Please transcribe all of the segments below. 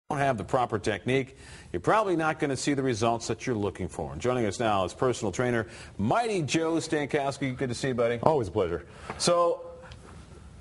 don't have the proper technique, you're probably not going to see the results that you're looking for. And joining us now is personal trainer Mighty Joe Stankowski. Good to see you, buddy. Always a pleasure. So,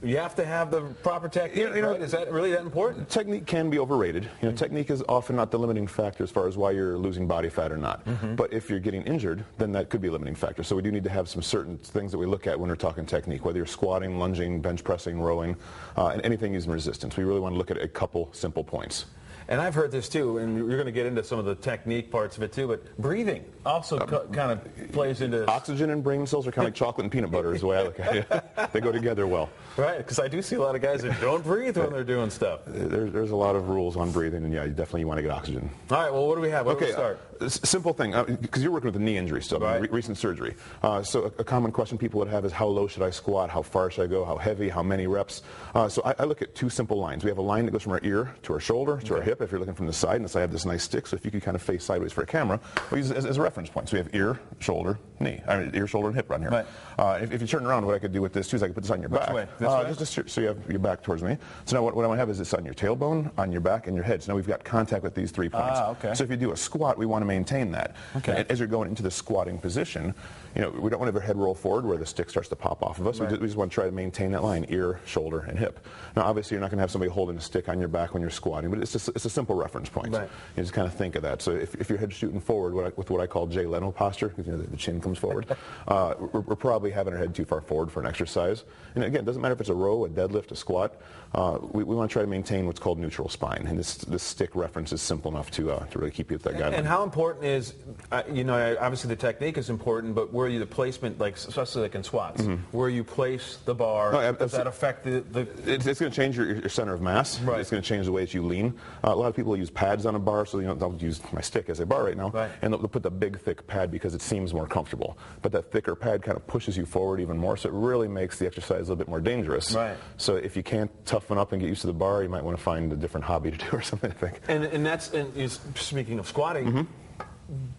you have to have the proper technique, right? Is that really that important? Technique can be overrated. Technique is often not the limiting factor as far as why you're losing body fat or not. But if you're getting injured, then that could be a limiting factor. So we do need to have some certain things that we look at when we're talking technique, whether you're squatting, lunging, bench pressing, rowing, and anything using resistance. We really want to look at a couple simple points. And I've heard this too, and you're going to get into some of the technique parts of it too, but breathing also kind of plays into this. Oxygen and brain cells are kind of like chocolate and peanut butter is the way I look at it. They go together well. Right, because I do see a lot of guys that don't breathe when they're doing stuff. There's a lot of rules on breathing, and yeah, you definitely want to get oxygen. All right, well, what do we have? Where do we start? Simple thing, because you're working with a knee injury still, right. Recent surgery. So a common question people would have is how low should I squat, how far should I go, how heavy, how many reps? So I look at two simple lines. We have a line that goes from our ear to our shoulder to our hip if you're looking from the side, and so I have this nice stick, so if you could kind of face sideways for a camera, we'll use it as a reference point. So we have ear, shoulder, knee. Ear, shoulder, and hip right here. Right. If you turn around, what I could do with this too is I could put this on your back. Which way? This way? Just so you have your back towards me. So now what I want to have is this on your tailbone, on your back, and your head. So now we've got contact with these 3 points. Okay. So if you do a squat, we want to maintain that. Okay. And as you're going into the squatting position, we don't want to have our head roll forward where the stick starts to pop off of us. Right. We just want to try to maintain that line, ear, shoulder, and hip. Now obviously you're not going to have somebody holding a stick on your back when you're squatting, but it's a simple reference point. Right. You just kind of think of that. So if your head's shooting forward with what I call Jay Leno posture, because the chin comes forward, we're probably having our head too far forward for an exercise. And again, it doesn't matter if it's a row, a deadlift, a squat. We want to try to maintain what's called neutral spine, and this stick reference is simple enough to really keep you at that guideline. And how important is, obviously the technique is important, but where the placement, like especially like in squats, where you place the bar, does that affect the It's going to change your center of mass. Right. It's going to change the way that you lean. A lot of people use pads on a bar, so they'll use my stick as a bar right now, and they'll put the big thick pad because it seems more comfortable. But that thicker pad kind of pushes you forward even more, so it really makes the exercise a little bit more dangerous. Right. So if you can't toughen up and get used to the bar, you might want to find a different hobby to do or something, I think. And speaking of squatting,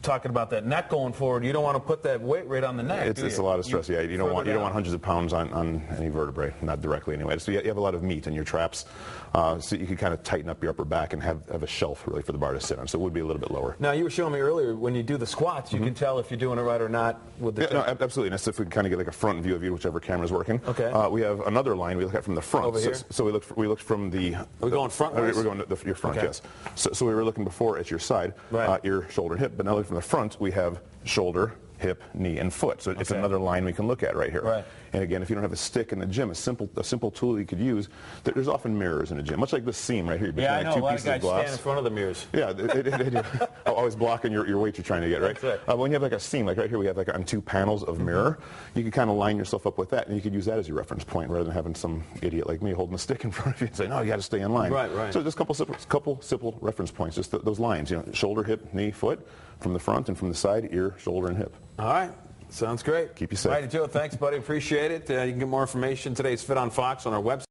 talking about that neck going forward, you don't want to put that weight right on the neck. It's a lot of stress. You don't want hundreds of pounds on any vertebrae, not directly anyway. So you have a lot of meat in your traps, so you can kind of tighten up your upper back and have a shelf really for the bar to sit on. So it would be a little bit lower. Now you were showing me earlier when you do the squats, you can tell if you're doing it right or not with the. No, absolutely. And that's if we can kind of get like a front view of you, whichever camera's working. Okay. We have another line we look at from the front. Over here. So we look from the. We're going front. We're going to your front. Okay. Yes. So we were looking before at your side, ear, shoulder, and hip. But now looking from the front, we have shoulder, hip, knee, and foot. So it's another line we can look at right here. Right. And again, if you don't have a stick in the gym, a simple tool you could use, there's often mirrors in a gym, much like this seam right here. Yeah, I know. Two A lot of pieces guys glass. stand in front of the mirrors. Yeah, they do. Always blocking your weight you're trying to get, right? That's right. When you have like a seam, like right here we have like on 2 panels of mirror, you can kind of line yourself up with that, and you could use that as your reference point rather than having some idiot like me holding a stick in front of you and saying, no, you got to stay in line. Right. So just a couple simple reference points, just those lines, shoulder, hip, knee, foot, from the front and from the side, ear, shoulder, and hip. All right. Sounds great. Keep you safe. Mighty Joe, thanks, buddy. Appreciate it. You can get more information. Today's Fit on Fox on our website.